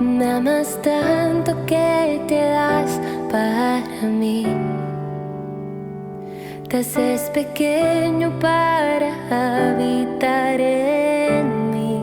Me amas tanto que te das para mí. Te haces pequeño para habitar en mí.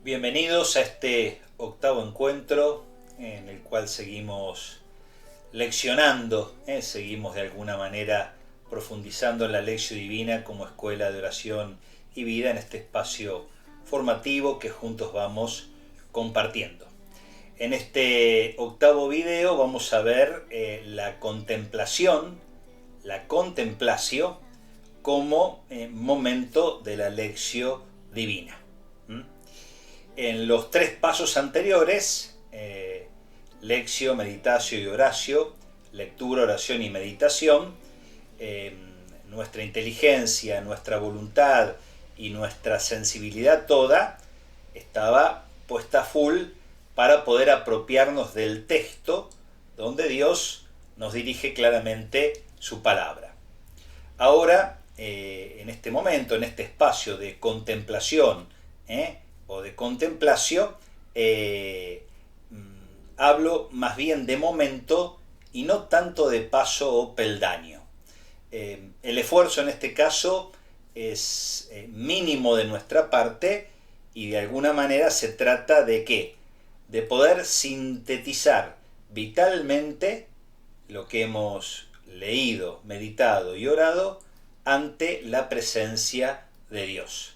Bienvenidos a este octavo encuentro en el cual seguimos leccionando, seguimos de alguna manera profundizando en la Lección Divina como escuela de oración y vida en este espacio formativo que juntos vamos compartiendo. En este octavo video vamos a ver la contemplación, la contemplatio como momento de la Lección Divina. En los tres pasos anteriores, lectio, meditatio y oratio, lectura, oración y meditación, nuestra inteligencia, nuestra voluntad y nuestra sensibilidad toda estaba puesta full para poder apropiarnos del texto donde Dios nos dirige claramente su palabra. Ahora, en este momento, en este espacio de contemplación o de contemplatio, hablo más bien de momento y no tanto de paso o peldaño. El esfuerzo en este caso es mínimo de nuestra parte y de alguna manera se trata de ¿qué? De poder sintetizar vitalmente lo que hemos leído, meditado y orado ante la presencia de Dios.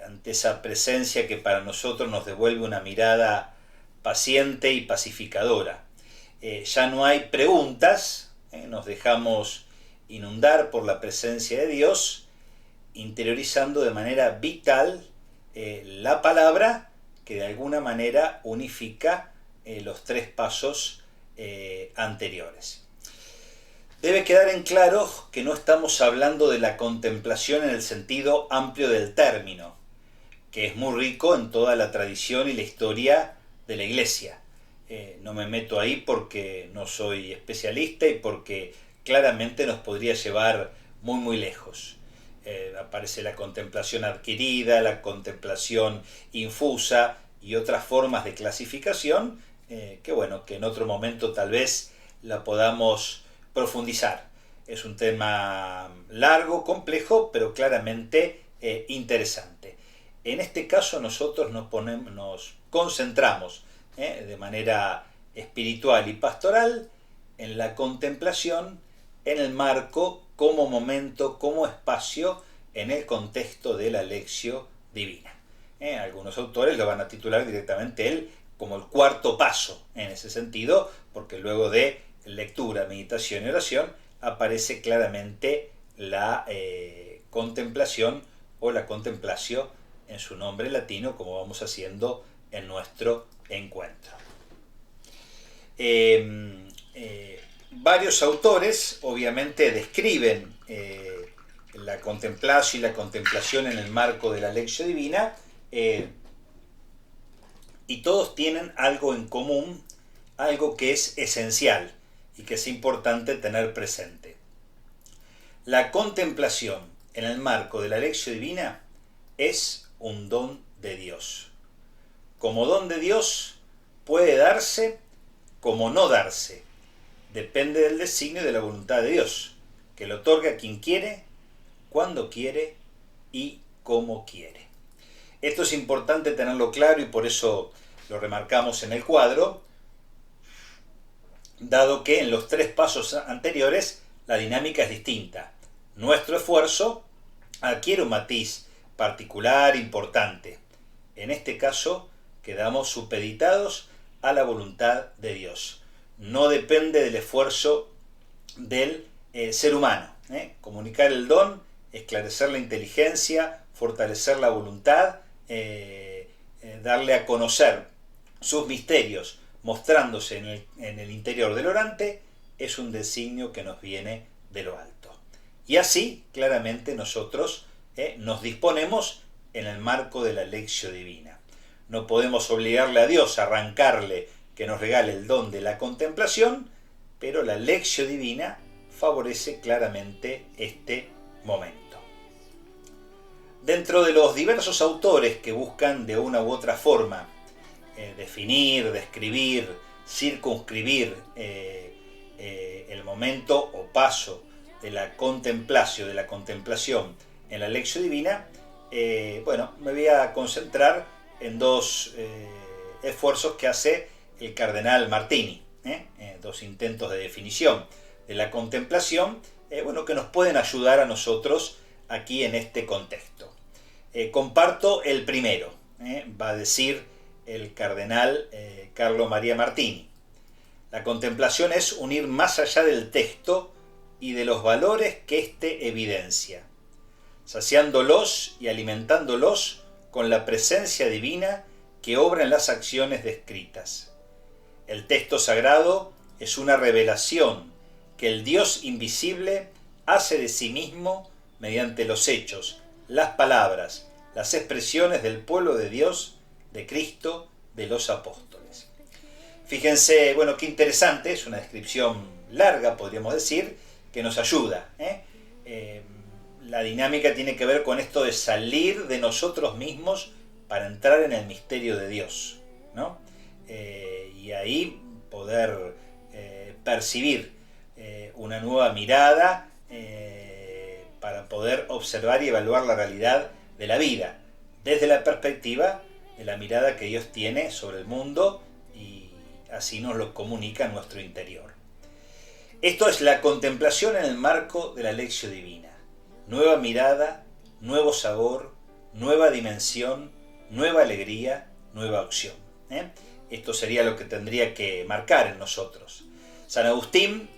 Ante esa presencia que para nosotros nos devuelve una mirada paciente y pacificadora. Ya no hay preguntas, nos dejamos inundar por la presencia de Dios, interiorizando de manera vital la palabra que de alguna manera unifica los tres pasos anteriores. Debe quedar en claro que no estamos hablando de la contemplación en el sentido amplio del término, que es muy rico en toda la tradición y la historia de la Iglesia. No me meto ahí porque no soy especialista y porque claramente nos podría llevar muy lejos. Aparece la contemplación adquirida, la contemplación infusa y otras formas de clasificación que en otro momento tal vez la podamos profundizar. Es un tema largo, complejo, pero claramente interesante. En este caso nosotros nos concentramos de manera espiritual y pastoral en la contemplación, en el marco, como momento, como espacio, en el contexto de la Lección Divina. Algunos autores lo van a titular directamente como el cuarto paso, en ese sentido, porque luego de lectura, meditación y oración aparece claramente la contemplación o la contemplatio en su nombre latino, como vamos haciendo en nuestro encuentro. Varios autores obviamente describen la contemplatio y la contemplación en el marco de la Lección Divina y todos tienen algo en común, algo que es esencial y que es importante tener presente. La contemplación en el marco de la Lección Divina es un don de Dios. Como don de Dios puede darse como no darse. Depende del designio y de la voluntad de Dios, que lo otorga a quien quiere, cuando quiere y como quiere. Esto es importante tenerlo claro y por eso lo remarcamos en el cuadro, dado que en los tres pasos anteriores la dinámica es distinta. Nuestro esfuerzo adquiere un matiz particular, importante. En este caso, quedamos supeditados a la voluntad de Dios. No depende del esfuerzo del ser humano. Comunicar el don, esclarecer la inteligencia, fortalecer la voluntad, darle a conocer sus misterios, mostrándose en el interior del orante, es un designio que nos viene de lo alto. Y así, claramente, nosotros nos disponemos en el marco de la Lección Divina. No podemos obligarle a Dios a arrancarle que nos regale el don de la contemplación, pero la Lección Divina favorece claramente este momento. Dentro de los diversos autores que buscan de una u otra forma definir, describir, circunscribir el momento o paso de la contemplación en la Lectio Divina, me voy a concentrar en dos esfuerzos que hace el cardenal Martini, dos intentos de definición de la contemplación, que nos pueden ayudar a nosotros aquí en este contexto. Comparto el primero, va a decir el cardenal Carlo Maria Martini. La contemplación es unir más allá del texto y de los valores que éste evidencia, saciándolos y alimentándolos con la presencia divina que obra en las acciones descritas. El texto sagrado es una revelación que el Dios invisible hace de sí mismo mediante los hechos, las palabras, las expresiones del pueblo de Dios, de Cristo, de los apóstoles. Fíjense, qué interesante, es una descripción larga, podríamos decir, que nos ayuda. La dinámica tiene que ver con esto de salir de nosotros mismos para entrar en el misterio de Dios, ¿no? Y ahí poder percibir una nueva mirada para poder observar y evaluar la realidad de la vida desde la perspectiva de la mirada que Dios tiene sobre el mundo, y así nos lo comunica en nuestro interior. Esto es la contemplación en el marco de la Lectio Divina. Nueva mirada, nuevo sabor, nueva dimensión, nueva alegría, nueva opción. Esto sería lo que tendría que marcar en nosotros. San Agustín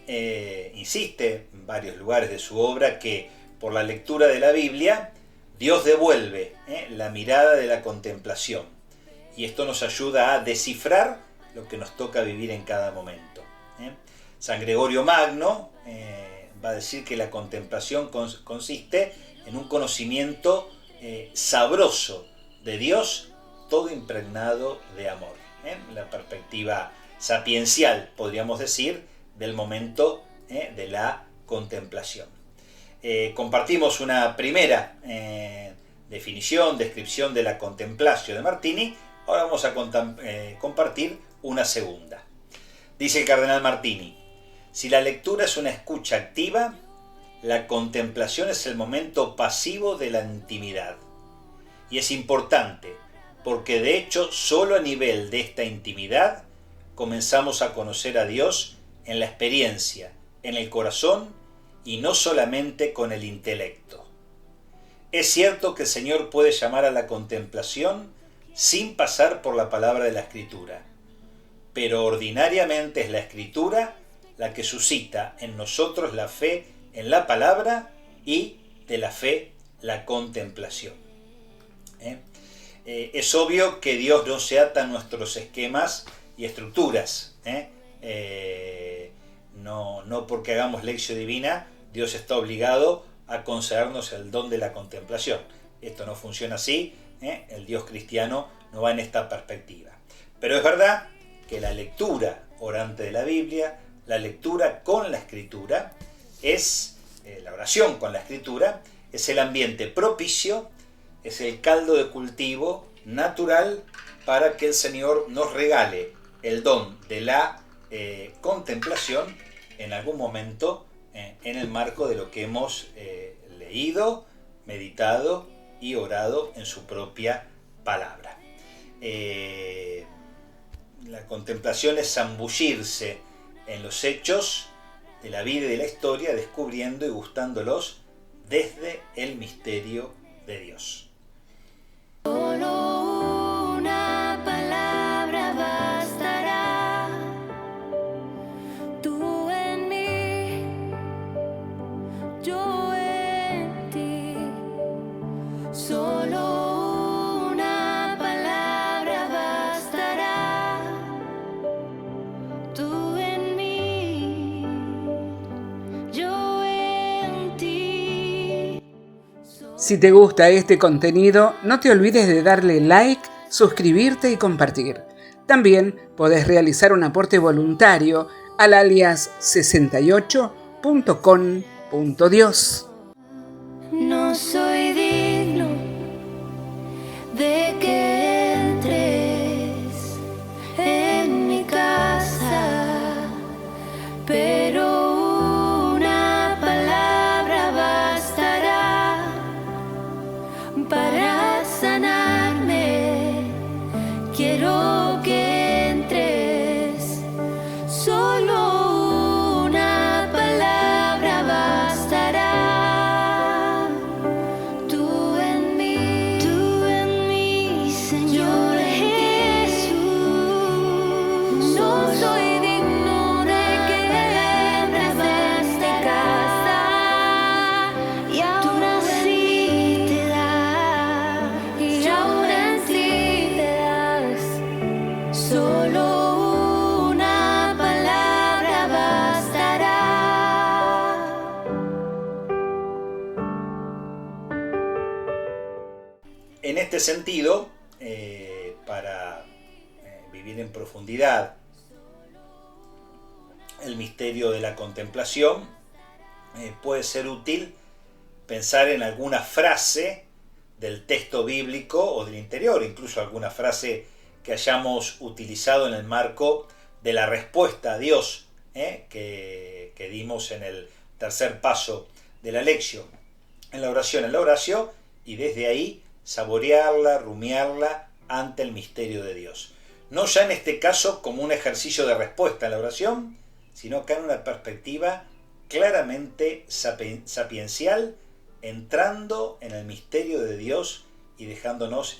insiste en varios lugares de su obra que por la lectura de la Biblia Dios devuelve la mirada de la contemplación, y esto nos ayuda a descifrar lo que nos toca vivir en cada momento. San Gregorio Magno va a decir que la contemplación consiste en un conocimiento sabroso de Dios, todo impregnado de amor. La perspectiva sapiencial, podríamos decir, del momento de la contemplación. Compartimos una primera descripción de la contemplación de Martini. Ahora vamos a compartir una segunda. Dice el cardenal Martini: si la lectura es una escucha activa, la contemplación es el momento pasivo de la intimidad. Y es importante, porque de hecho solo a nivel de esta intimidad comenzamos a conocer a Dios en la experiencia, en el corazón, y no solamente con el intelecto. Es cierto que el Señor puede llamar a la contemplación sin pasar por la palabra de la Escritura, pero ordinariamente es la Escritura la que suscita en nosotros la fe en la palabra y de la fe la contemplación. Es obvio que Dios no se ata a nuestros esquemas y estructuras. No porque hagamos Lectio Divina Dios está obligado a concedernos el don de la contemplación. Esto no funciona así. El Dios cristiano no va en esta perspectiva. Pero es verdad que la lectura orante de la Biblia, la lectura con la Escritura, es la oración con la Escritura, es el ambiente propicio, es el caldo de cultivo natural para que el Señor nos regale el don de la contemplación en algún momento en el marco de lo que hemos leído, meditado y orado en su propia palabra. La contemplación es zambullirse en los hechos de la vida y de la historia, descubriendo y gustándolos desde el misterio de Dios. Solo una palabra bastará. Tú en mí, yo en ti. Solo una palabra bastará. Tú en mí, yo en ti. Si te gusta este contenido, no te olvides de darle like, suscribirte y compartir. También podés realizar un aporte voluntario al alias 68.con.dios. No soy digno de que entres en mi casa, pero una palabra bastará para sanarme. Quiero que entres, solo una palabra bastará. Tú en mí, Señor Jesús. No soy digno de que entres en mi casa, y aún así te das, y aún así te das. Solo una palabra bastará. En este sentido, para vivir en profundidad el misterio de la contemplación, puede ser útil pensar en alguna frase del texto bíblico o del interior, incluso alguna frase que hayamos utilizado en el marco de la respuesta a Dios que dimos en el tercer paso de la lección, en la oración, y desde ahí saborearla, rumiarla ante el misterio de Dios. No ya en este caso como un ejercicio de respuesta a la oración, sino acá en una perspectiva claramente sapiencial, entrando en el misterio de Dios y dejándonos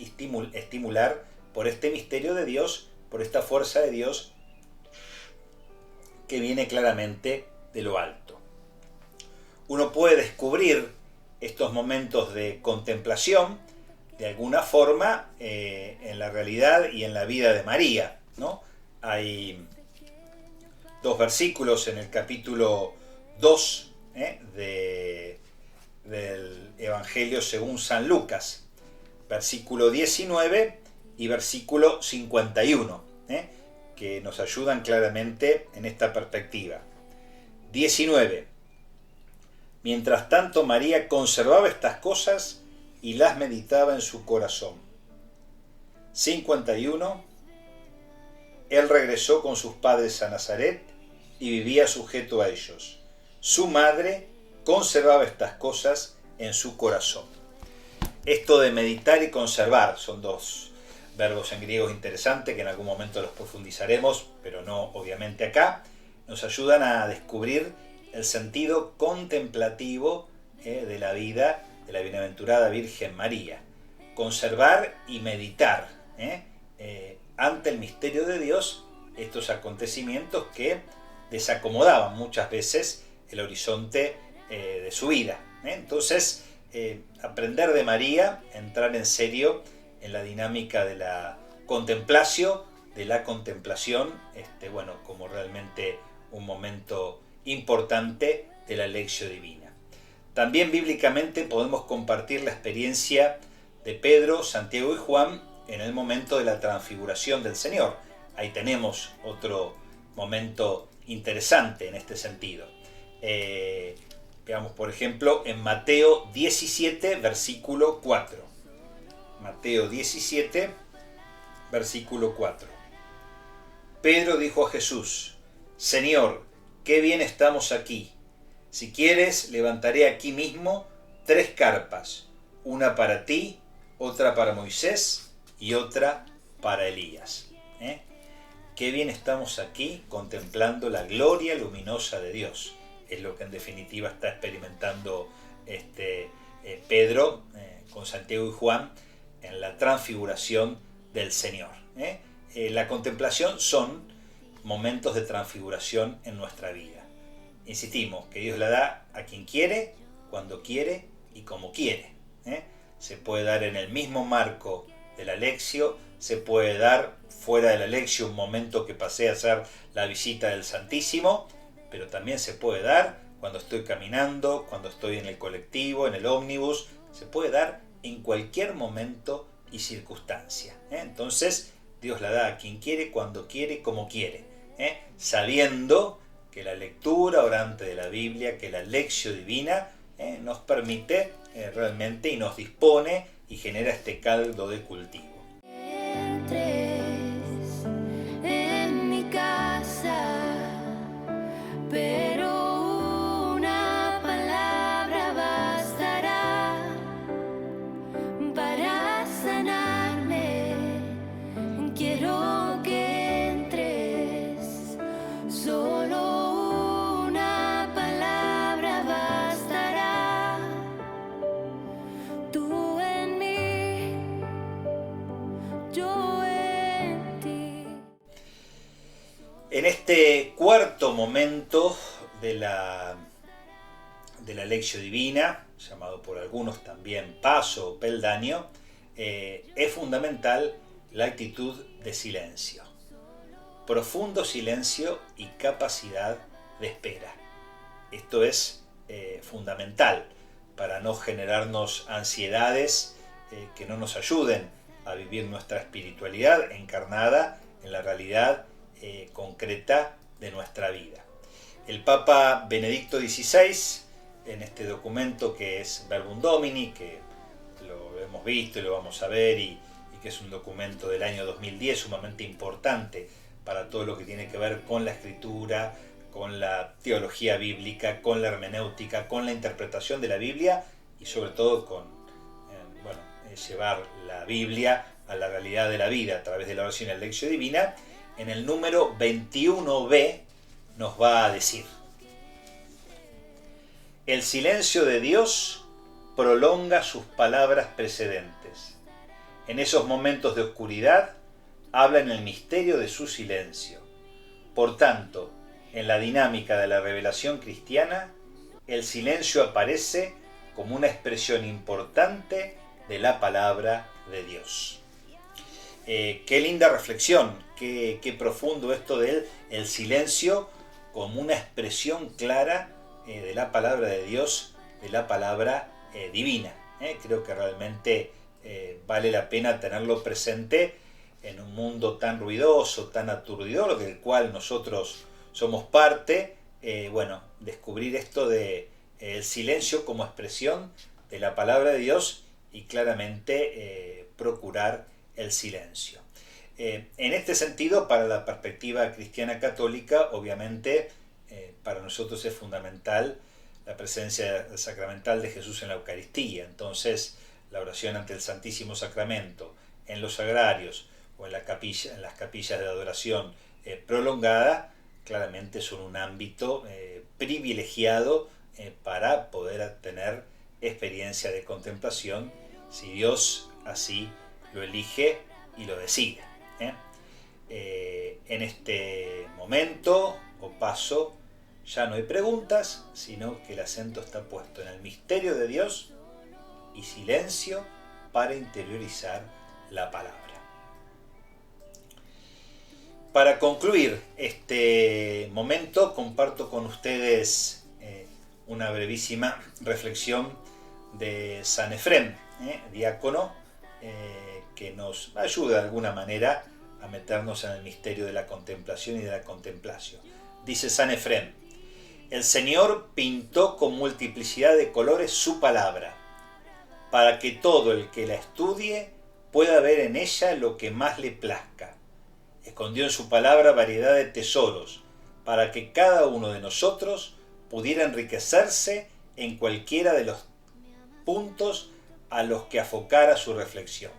estimular por este misterio de Dios, por esta fuerza de Dios que viene claramente de lo alto. Uno puede descubrir estos momentos de contemplación de alguna forma en la realidad y en la vida de María, ¿no? Hay dos versículos en el capítulo 2 del Evangelio según San Lucas, versículo 19 y versículo 51, que nos ayudan claramente en esta perspectiva. 19. Mientras tanto María conservaba estas cosas y las meditaba en su corazón. 51. Él regresó con sus padres a Nazaret y vivía sujeto a ellos. Su madre conservaba estas cosas en su corazón. Esto de meditar y conservar son dos verbos en griego interesantes que en algún momento los profundizaremos, pero no obviamente acá. Nos ayudan a descubrir el sentido contemplativo de la vida de la bienaventurada Virgen María. Conservar y meditar ante el misterio de Dios estos acontecimientos que desacomodaban muchas veces el horizonte de su vida. Entonces, aprender de María, entrar en serio en la dinámica de la contemplación, como realmente un momento importante de la lección divina. También bíblicamente podemos compartir la experiencia de Pedro, Santiago y Juan en el momento de la transfiguración del Señor. Ahí tenemos otro momento interesante en este sentido. Veamos, por ejemplo, en Mateo 17, versículo 4. Mateo 17, versículo 4. Pedro dijo a Jesús: Señor, qué bien estamos aquí. Si quieres, levantaré aquí mismo 3 carpas, una para ti, otra para Moisés y otra para Elías. Qué bien estamos aquí contemplando la gloria luminosa de Dios. Es lo que en definitiva está experimentando Pedro con Santiago y Juan en la transfiguración del Señor. La contemplación son momentos de transfiguración en nuestra vida. Insistimos que Dios la da a quien quiere, cuando quiere y como quiere. Se puede dar en el mismo marco de la lección, se puede dar fuera de la lección un momento que pasé a hacer la visita del Santísimo, pero también se puede dar cuando estoy caminando, cuando estoy en el colectivo, en el ómnibus, se puede dar en cualquier momento y circunstancia. Entonces, Dios la da a quien quiere, cuando quiere, como quiere, sabiendo que la lectura orante de la Biblia, que la lección divina nos permite realmente y nos dispone y genera este caldo de cultivo. Entres en mi casa, pero una palabra bastará para sanarme. Quiero que entres, solo una palabra bastará. Tú en mí, yo en ti. En este cuarto momento de la Lectio Divina, llamado por algunos también paso o peldaño, es fundamental la actitud de silencio. Profundo silencio y capacidad de espera. Esto es fundamental para no generarnos ansiedades que no nos ayuden a vivir nuestra espiritualidad encarnada en la realidad concreta de nuestra vida. El Papa Benedicto XVI, en este documento que es Verbum Domini, que lo hemos visto y lo vamos a ver, y que es un documento del año 2010 sumamente importante para todo lo que tiene que ver con la escritura, con la teología bíblica, con la hermenéutica, con la interpretación de la Biblia y sobre todo con llevar la Biblia a la realidad de la vida a través de la oración y la lección divina. En el número 21b nos va a decir: el silencio de Dios prolonga sus palabras precedentes. En esos momentos de oscuridad habla en el misterio de su silencio. Por tanto, en la dinámica de la revelación cristiana, el silencio aparece como una expresión importante de la palabra de Dios. Qué linda reflexión, qué profundo esto del el silencio como una expresión clara de la palabra de Dios, de la palabra divina. Creo que realmente vale la pena tenerlo presente en un mundo tan ruidoso, tan aturdidor, del cual nosotros somos parte. Descubrir esto de el silencio como expresión de la palabra de Dios y claramente procurar el silencio. En este sentido, para la perspectiva cristiana católica, obviamente para nosotros es fundamental la presencia sacramental de Jesús en la Eucaristía. Entonces, la oración ante el Santísimo Sacramento, en los sagrarios o en las capillas de adoración prolongada, claramente son un ámbito privilegiado para poder tener experiencia de contemplación, si Dios así lo elige y lo decide. En este momento o paso ya no hay preguntas, sino que el acento está puesto en el misterio de Dios y silencio para interiorizar la palabra. Para concluir este momento, comparto con ustedes una brevísima reflexión de San Efrén, diácono, que nos ayuda de alguna manera a meternos en el misterio de la contemplación y de la contemplación. Dice San Efrén: el Señor pintó con multiplicidad de colores su palabra, para que todo el que la estudie pueda ver en ella lo que más le plazca. Escondió en su palabra variedad de tesoros, para que cada uno de nosotros pudiera enriquecerse en cualquiera de los puntos a los que afocara su reflexión.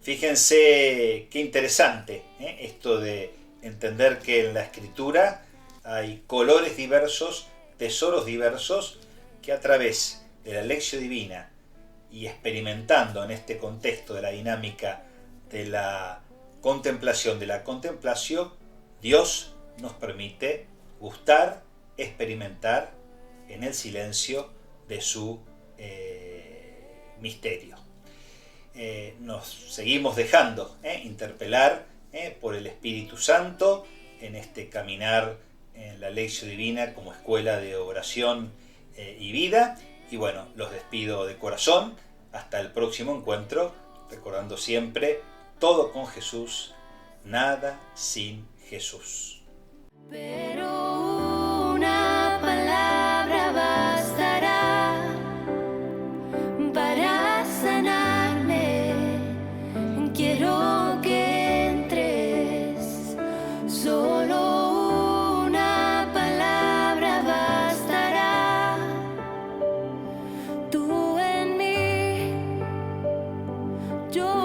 Fíjense qué interesante esto de entender que en la Escritura hay colores diversos, tesoros diversos, que a través de la lección divina y experimentando en este contexto de la dinámica de la contemplación, Dios nos permite gustar, experimentar en el silencio de su misterio. Nos seguimos dejando interpelar por el Espíritu Santo en este caminar en la lección divina como escuela de oración y vida. Y bueno, los despido de corazón. Hasta el próximo encuentro, recordando siempre: todo con Jesús, nada sin Jesús. Pero una palabra bastará para sanar. Solo una palabra bastará. Tú en mí, yo